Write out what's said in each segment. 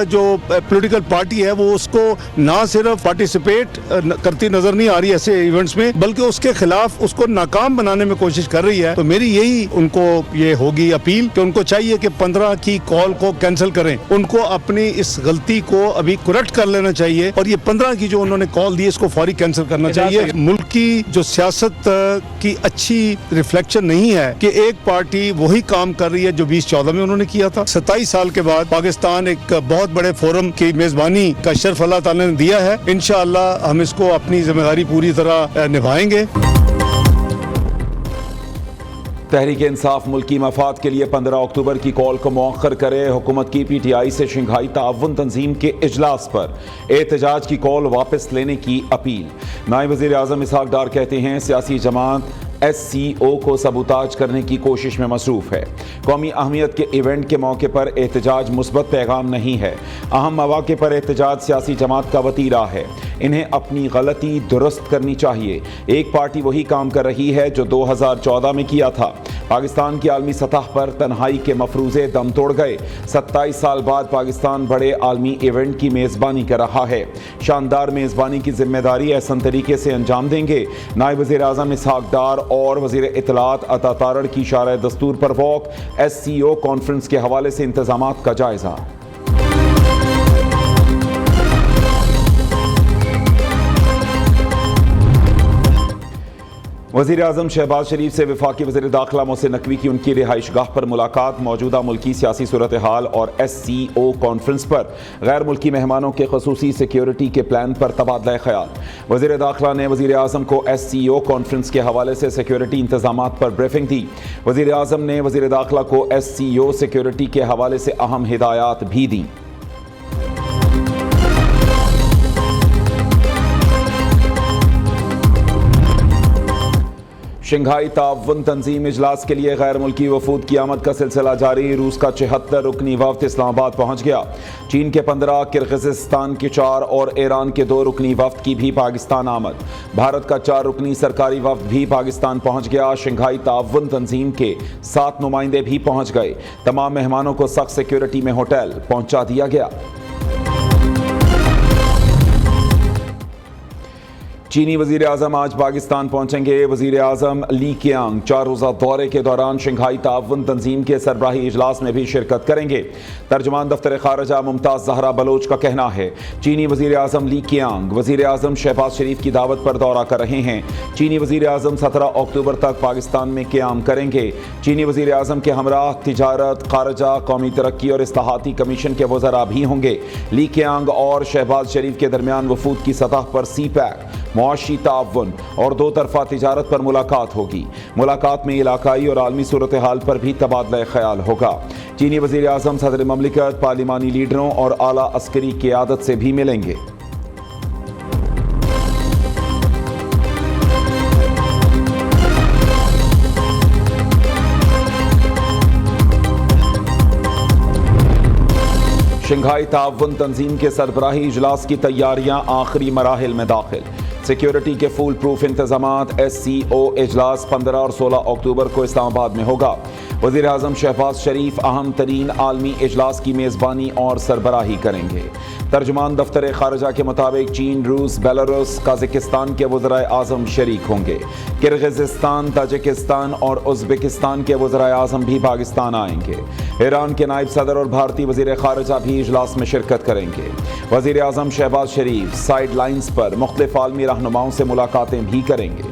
जो political party है वो उसको ना सिर्फ पार्टिसिपेट करती नजर नहीं आ रही ऐसे इवेंट्स में, बल्कि उसके खिलाफ उसको नाकाम बनाने में कोशिश कर रही है। तो मेरी यही उनको ये होगी अपील कि उनको चाहिए कि 15 की कॉल को कैंसिल करें। उनको अपनी इस गलती को अभी करेक्ट कर लेना चाहिए और ये 15 की जो उन्होंने कॉल दी इसको फौरी कैंसिल करना चाहिए। मुल्क की जो सियासत की अच्छी रिफ्लेक्शन नहीं है कि एक पार्टी वही काम कर रही है जो 2014 में उन्होंने किया था। 27 साल के बाद पाकिस्तान एक बहुत बड़े फोरम की मेजबानी का शर्फ अल्लाह ताला ने दिया है। इंशाअल्लाह हम इसको अपनी जिम्मेदारी पूरी तरह निभाएंगे। तहरीक इंसाफ मुल्की मफाद के लिए 15 अक्टूबर की कॉल को मौखर करे। हुकूमत की PTI से शंघाई ताउन तंजीम के इजलास पर एहतजाज की कॉल वापस लेने की अपील। नायब वज़ीर आज़म इसहाक डार कहते हैं सियासी जमात SCO को सबूताज करने की कोशिश में मसरूफ है। कौमी अहमियत के इवेंट के मौके पर एहतजाज मुस्बत पैगाम नहीं है। अहम मौके पर एहतजाज सियासी जमात का वतीरा है। इन्हें अपनी गलती दुरुस्त करनी चाहिए। एक पार्टी वही काम कर रही है जो 2014 में किया था। पाकिस्तान की आलमी सतह पर तन्हाई के मफरूज़े दम तोड़ गए। 27 साल बाद पाकिस्तान बड़े आलमी इवेंट की मेज़बानी कर रहा है। शानदार मेज़बानी की जिम्मेदारी एहसन तरीके से अंजाम देंगे। नायब वज़ीर आज़म इसहाक डार और वज़ीर इत्तलात अता तारड़ की इशारा दस्तूर पर वॉक। SCO कॉन्फ्रेंस के हवाले से इंतजामात का जायजा। वज़ीर आज़म शहबाज शरीफ से वफाकी वज़ीर दाखिला मोहसिन नकवी की उनकी रिहाइश गाह पर मुलाकात। मौजूदा मुल्की सियासी सूरत हाल और SCO कॉन्फ्रेंस पर गैर मुल्की मेहमानों के खसूसी सिक्योरिटी के प्लान पर तबादला ख्याल। वज़ीर दाखिला ने वज़ीर आज़म को SCO कॉन्फ्रेंस के हवाले से सिक्योरिटी इंतजामात पर ब्रीफिंग दी। वज़ीर आज़म ने वज़ीर दाखिला को SCO सिक्योरिटी के हवाले से अहम हिदायत भी दी। शंघाई ताउन तंजीम इजलास के लिए गैर मुल्की वफूद की आमद का सिलसिला जारी। रूस का 76 रुकनी वफ्द इस्लामाबाद पहुंच गया। चीन के 15, किर्गिज़स्तान के 4 और ईरान के 2 रुकनी वफ्द की भी पाकिस्तान आमद। भारत का 4 रुकनी सरकारी वफ्द भी पाकिस्तान पहुंच गया। शंघाई ताउन तंजीम के 7 नुमाइंदे भी पहुंच गए। तमाम मेहमानों को सख्त सिक्योरिटी में होटल पहुंचा दिया गया। चीनी वज़ीर आज़म आज पाकिस्तान पहुंचेंगे। वज़ीर आज़म ली कियांग 4 रोज़ा दौरे के दौरान शंघाई ताउन तंजीम के सरबराही इजलास में भी शिरकत करेंगे। तर्जुमान दफ्तर खारजा मुमताज़ ज़हरा बलोच का कहना है चीनी वज़ीर आज़म ली कियांग वज़ीर आज़म शहबाज शरीफ की दावत पर दौरा कर रहे हैं। चीनी वज़ीर आज़म 17 अक्टूबर तक पाकिस्तान में क़याम करेंगे। चीनी वज़ीर आज़म के हमराह तिजारत, खारजा, कौमी तरक्की और इस्लाहाती कमीशन के वज़रा भी होंगे। ली कियांग और शहबाज शरीफ के दरमियान वफूद की सतह पर CPEC, मुआशी ताउन और 2 तरफा तिजारत पर मुलाकात होगी। मुलाकात में इलाकाई और आलमी सूरत हाल पर भी तबादला ख्याल होगा। चीनी वज़ीर आज़म सदर ममलिकत, पार्लिमानी लीडरों और आला अस्करी क़यादत से भी मिलेंगे। शंघाई ताउन तंजीम के सरबराही इजलास की तैयारियां आखिरी मराहिल में दाखिल। सिक्योरिटी के फुल प्रूफ इंतजामात। SCO इजलास 15 और 16 अक्टूबर को इस्लामाबाद में होगा। वज़ीर आज़म शहबाज शरीफ अहम तरीन आलमी इजलास की मेज़बानी और सरबराही करेंगे। तर्जुमान दफ्तर खारजा के मुताबिक चीन, रूस, बेलारूस, कजाकिस्तान के वज़राए आज़म शरीक होंगे। किर्गिज़स्तान, ताजिकिस्तान और उज़्बेकिस्तान के वज़राए आज़म भी पाकिस्तान आएंगे। ईरान के नायब सदर और भारतीय वज़ीर खारजा भी इजलास में शिरकत करेंगे। वज़ीर आज़म शहबाज शरीफ साइड लाइन्स पर मुख्तलिफ आलमी रहनुमाओं से मुलाकातें भी करेंगे।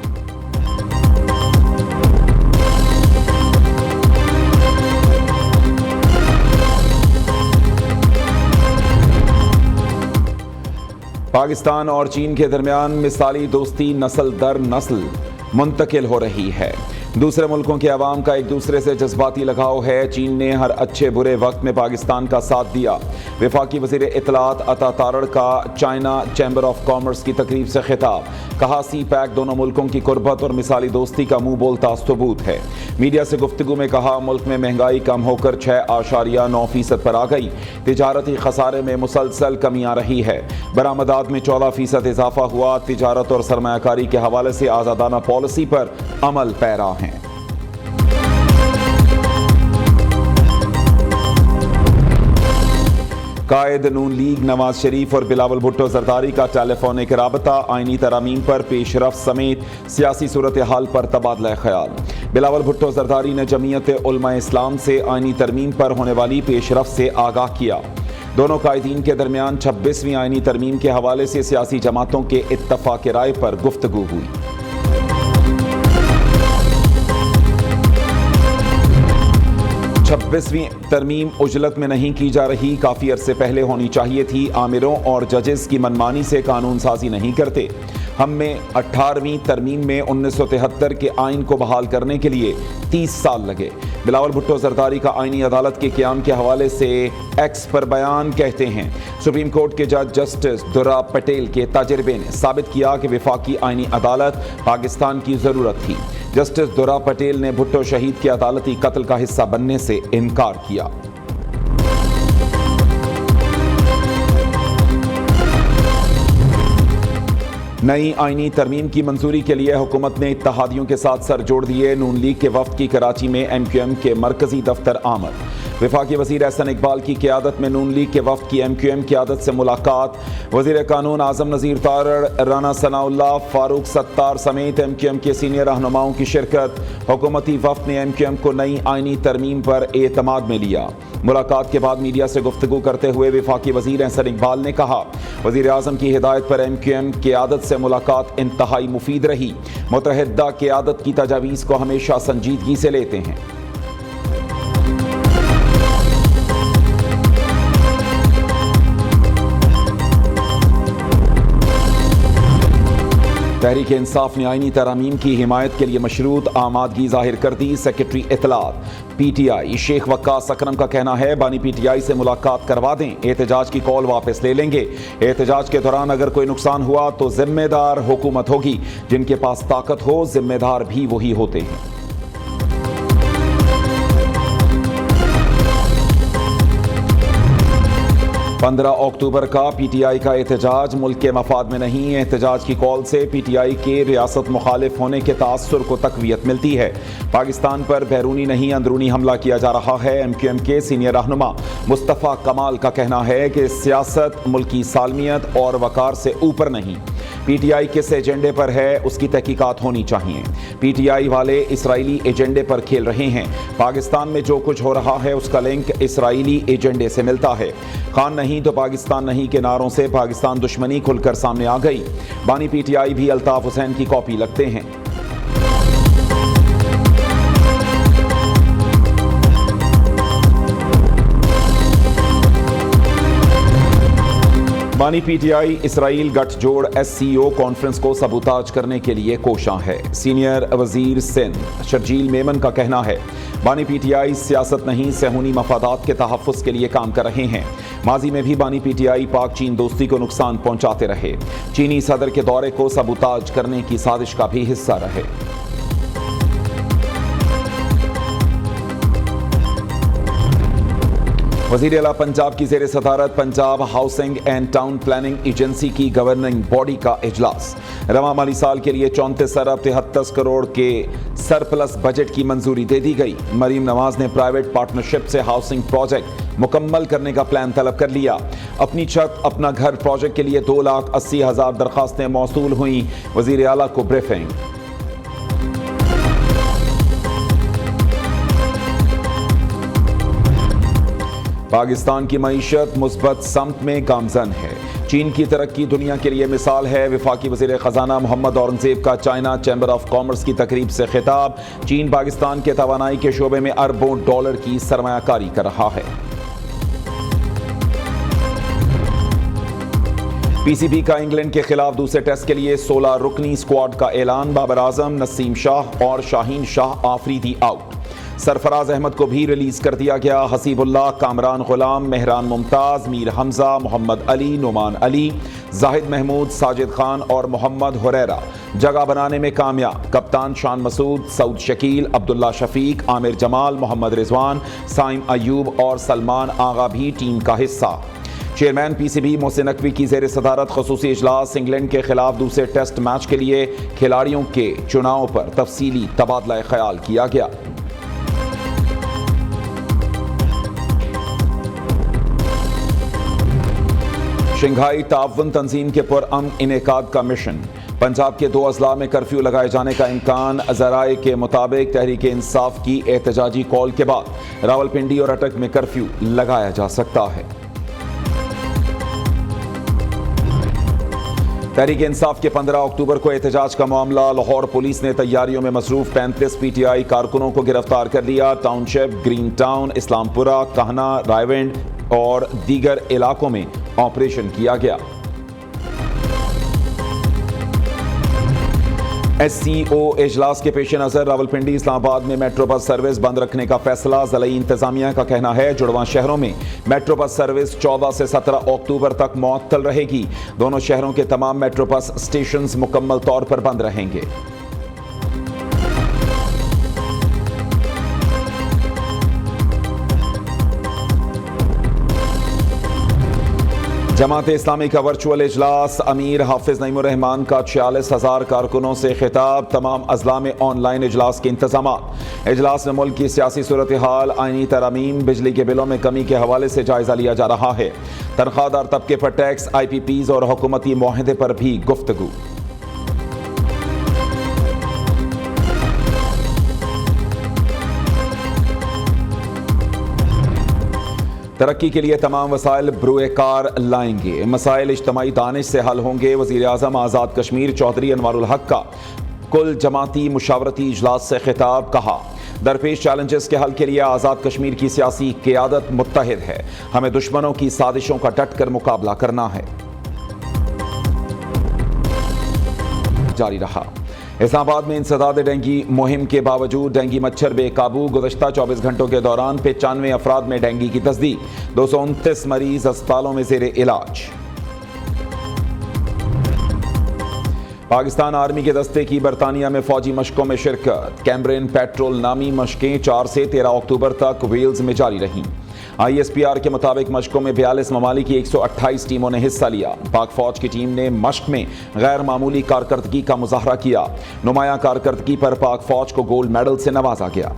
पाकिस्तान और चीन के दरमियान मिसाली दोस्ती नस्ल दर नस्ल मुंतकिल हो रही है। दूसरे मुल्कों के अवाम का एक दूसरे से जज्बाती लगाव है। चीन ने हर अच्छे बुरे वक्त में पाकिस्तान का साथ दिया। वफाकी वज़ीर इत्तलात अता तारड़ का चाइना चैम्बर ऑफ कॉमर्स की तकरीब से खिताब। कहा CPEC दोनों मुल्कों की कुर्बत और मिसाली दोस्ती का मुँह बोलता सबूत है। मीडिया से गुफ्तगू में कहा मुल्क में महंगाई कम होकर 6.9% पर आ गई। तिजारती खसारे में मुसलसल कमी आ रही है। बरामदात में 14% इजाफा हुआ। तिजारत और सरमायाकारी के हवाले से आज़ादाना पॉलिसी पर अमल पैरा हैं। कायद नून लीग नवाज शरीफ और बिलावल भुट्टो जरदारी का टेलीफोनिक राबता, आईनी तरमीम पर पेशरफ समेत सियासी सूरत हाल पर तबादला ख्याल। बिलावल भुट्टो जरदारी ने जमीयत उलमा इस्लाम से आईनी तरमीम पर होने वाली पेशरफ से आगाह किया। दोनों कायदीन के दरमियान 26वीं आईनी तरमीम के हवाले से सियासी जमातों के इत्तफाक राय पर गुफ्तगू हुई। छब्बीसवीं तरमीम उजलत में नहीं की जा रही, काफ़ी अरसे पहले होनी चाहिए थी। आमिरों और जजेस की मनमानी से कानून साजी नहीं करते। हम में 18वीं तरमीम में 1973 के आइन को बहाल करने के लिए 30 साल लगे। बिलावल भुट्टो जरदारी का आइनी अदालत के क़याम के हवाले से एक्स पर बयान कहते हैं, सुप्रीम कोर्ट के जज जस्टिस दुर्रा पटेल के तजर्बे ने साबित किया कि वफाकी आइनी अदालत पाकिस्तान की ज़रूरत थी। जस्टिस दुर्रा पटेल ने भुट्टो शहीद के अदालती कत्ल का हिस्सा बनने से इनकार किया। नई आईनी तरमीम की मंजूरी के लिए हुकूमत ने इत्तहादियों के साथ सर जोड़ दिए। नून लीग के वफ्द की कराची में MQM के मरकजी दफ्तर आमद। वफाकी वज़ीर एहसन इकबाल की क़यादत में नून लीग के वफ्द की MQM क़यादत से मुलाकात। वज़ीर कानून आज़म नज़ीर तारड़, राना सनाउल्लाह, फारूक सत्तार समेत MQM के सीनियर रहनुमाओं की शिरकत। हुकूमती वफ्द ने MQM को नई आईनी तरमीम पर एतमाद में लिया। मुलाकात के बाद मीडिया से गुफ्तगू करते हुए वफाकी वज़ीर एहसन इकबाल ने कहा, वज़ीर आज़म की हिदायत पर MQM क़यादत से मुलाकात इंतहाई मुफीद रही। मुतहदा क़यादत की तजावीज़ को हमेशा संजीदगी से लेते हैं। तहरीक इंसाफ ने आईनी तरामीम की हिमायत के लिए मशरूत आमादगी जाहिर कर दी। सेक्रेटरी इत्तलात PTI शेख वक्कास अकरम का कहना है, बानी PTI से मुलाकात करवा दें, एहतजाज की कॉल वापस ले लेंगे। एहतजाज के दौरान अगर कोई नुकसान हुआ तो जिम्मेदार हुकूमत होगी। जिनके पास ताकत हो जिम्मेदार भी वही होते हैं। 15 अक्टूबर का PTI का एहतजाज मुल्क के मफाद में नहीं। एहतजाज की कॉल से PTI के रियासत मुखालिफ होने के तासुर को तकवीत मिलती है। पाकिस्तान पर बैरूनी नहीं अंदरूनी हमला किया जा रहा है। MQM के सीनियर रहनुमा मुस्तफ़ा कमाल का कहना है कि सियासत मुल्की सालमियत और वकार से ऊपर नहीं। PTI किस एजेंडे पर है उसकी तहकीकात होनी चाहिए। PTI वाले इसराइली एजेंडे पर खेल रहे हैं। पाकिस्तान में जो कुछ हो रहा है उसका लिंक इसराइली एजेंडे से मिलता है। खान नहीं तो पाकिस्तान नहीं के नारों से पाकिस्तान दुश्मनी खुलकर सामने आ गई। बानी PTI भी अल्ताफ हुसैन की कॉपी लगते हैं। बानी PTI इसराइल गठजोड़ SCO कॉन्फ्रेंस को सबूताज करने के लिए कोशां है। सीनियर वजीर सिंध शर्जील मेमन का कहना है, बानी PTI सियासत नहीं सेहूनी मफादात के तहफ़्फ़ुज़ के लिए काम कर रहे हैं। माजी में भी बानी PTI पाक चीन दोस्ती को नुकसान पहुंचाते रहे। चीनी सदर के दौरे को सबूताज करने की साजिश का भी हिस्सा रहे। वज़ीर आला पंजाब की ज़ेर सदारत Punjab housing and town planning agency की गवर्निंग बॉडी का इजलास। रवां माली साल के लिए 34 अरब 73 करोड़ के सरप्लस बजट की मंजूरी दे दी गई। मरीम नवाज ने प्राइवेट पार्टनरशिप से हाउसिंग प्रोजेक्ट मुकम्मल करने का प्लान तलब कर लिया। अपनी छत अपना घर प्रोजेक्ट के लिए 2,80,000 दरखास्तें मौसूल हुई। वज़ीर आला को ब्रीफिंग। पाकिस्तान की मईशत मुस्बत समत में गामजन है। चीन की तरक्की दुनिया के लिए मिसाल है। वफाकी वज़ीर ख़जाना मोहम्मद औरंगज़ेब का चाइना चैम्बर ऑफ कॉमर्स की तकरीब से खिताब। चीन पाकिस्तान के तवानाई के शोबे में अरबों डॉलर की सरमायाकारी कर रहा है। PCB का इंग्लैंड के खिलाफ दूसरे टेस्ट के लिए 16 रुकनी स्क्वाड का ऐलान। बाबर आजम, नसीम शाह और शाहीन शाह आफरीदी आउट। सरफराज अहमद को भी रिलीज कर दिया गया। हसीबुल्लाह, कामरान गुलाम, मेहरान मुमताज, मीर हमजा, मोहम्मद अली, नुमान अली, जाहिद महमूद, साजिद खान और मोहम्मद हुरैरा जगह बनाने में कामयाब। कप्तान शान मसूद, सऊद शकील, अब्दुल्ला शफीक, आमिर जमाल, मोहम्मद रिजवान, साइम अयूब और सलमान आगा भी टीम का हिस्सा। चेयरमैन PCB मोहसिन नकवी की ज़ेर सदारत ख़ुसूसी इजलास। इंग्लैंड के खिलाफ दूसरे टेस्ट मैच के लिए खिलाड़ियों के चुनाव पर तफसीली तबादला ख्याल किया गया। शंघाई ताउन तंजीम के पुरअमन इनेकाद का मिशन। पंजाब के 2 अजला में कर्फ्यू लगाए जाने का इम्कान। ज़राए के मुताबिक तहरीक इंसाफ की एहतजाजी कॉल के बाद रावलपिंडी और अटक में कर्फ्यू लगाया जा सकता है। तहरीक इंसाफ के 15 अक्टूबर को एहतजाज का मामला। लाहौर पुलिस ने तैयारियों में मसरूफ 35 PTI कारकुनों को गिरफ्तार कर लिया। टाउनशिप, ग्रीन टाउन, इस्लामपुरा, कहना, रायविंड और दीगर इलाकों में ऑपरेशन किया गया। SCO इजलास के पेश नज़र रावलपिंडी इस्लामाबाद में मेट्रो बस सर्विस बंद रखने का फैसला। ज़िला इंतजामिया का कहना है जुड़वां शहरों में मेट्रो बस सर्विस 14 से 17 अक्टूबर तक मुअत्तल रहेगी। दोनों शहरों के तमाम मेट्रो बस स्टेशन मुकम्मल तौर पर बंद रहेंगे। जमात इस्लामी का वर्चुअल इजलास। अमीर हाफिज नईमुर रहमान का 46,000 कारकुनों से खिताब। तमाम अजला में ऑनलाइन इजलास के इंतजामात। इजलास में मुल्क की सियासी सूरत हाल, आईनी तरमीम, बिजली के बिलों में कमी के हवाले से जायजा लिया जा रहा है। तनख्वाहदार तबके पर टैक्स, IPPs और हुकूमती मुआहदे पर भी गुफ्तगू। तरक्की के लिए तमाम वसाइल ब्रुए कार लाएंगे। मसाइल इज्तमाई दानिश से हल होंगे। वज़ीर आज़म आज़ाद कश्मीर चौधरी अनवारुल हक का कुल जमाती मुशावरती इजलास से खिताब। कहा, दरपेश चैलेंजेस के हल के लिए आज़ाद कश्मीर की सियासी क़ियादत मुत्तहिद है। हमें दुश्मनों की साजिशों का डट कर मुकाबला करना है। जारी रहा। इस्लामाबाद में इंसदाद डेंगी मुहिम के बावजूद डेंगी मच्छर बेकाबू। गुज़श्ता 24 घंटों के दौरान 95 अफराद में डेंगी की तस्दीक। 229 मरीज अस्पतालों में ज़ेरे इलाज। पाकिस्तान आर्मी के दस्ते की बरतानिया में फौजी मशकों में शिरकत। कैम्ब्रेन पेट्रोल नामी मशकें 4 से 13 अक्टूबर तक वेल्स में जारी रहीं। ISPR के मुताबिक मशकों में 42 ममालिक की 128 टीमों ने हिस्सा लिया। पाक फौज की टीम ने मशक में गैर मामूली कारकर्दगी का मुजाहरा किया। नुमाया कारकर्दगी पर पाक फौज को गोल्ड मेडल से नवाजा गया।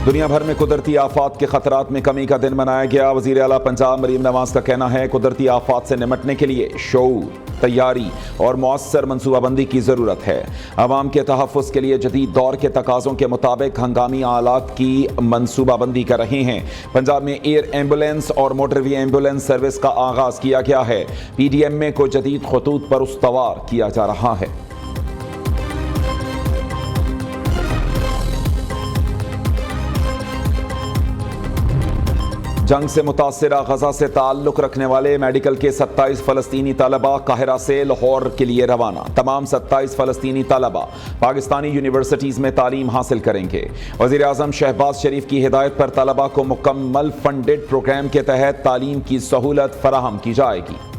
दुनिया भर में कुदरती आफात के खतरात में कमी का दिन मनाया गया। वज़ीर आला पंजाब मरीम नवाज का कहना है कुदरती आफात से निपटने के लिए शऊर, तैयारी और मौसर मनसूबाबंदी की ज़रूरत है। अवाम के तहफ़्फ़ुज़ के लिए जदीद दौर के तकाज़ों के मुताबिक हंगामी आलात की मनसूबाबंदी कर रहे हैं। पंजाब में एयर एम्बुलेंस और मोटरवी एम्बुलेंस सर्विस का आगाज़ किया गया है। PDMA को जदीद खतूत पर उस्तवार किया जा रहा है। जंग से मुतासिरा गजा से ताल्लुक़ रखने वाले मेडिकल के 27 फ़लस्तीनी तलबा काहिरा से लाहौर के लिए रवाना। तमाम 27 फ़लस्तीनी तलबा पाकिस्तानी यूनिवर्सिटीज़ में तालीम हासिल करेंगे। वज़ीर आज़म शहबाज शरीफ की हिदायत पर तलबा को मुकम्मल फंडेड प्रोग्राम के तहत तालीम की सहूलत फराहम की जाएगी।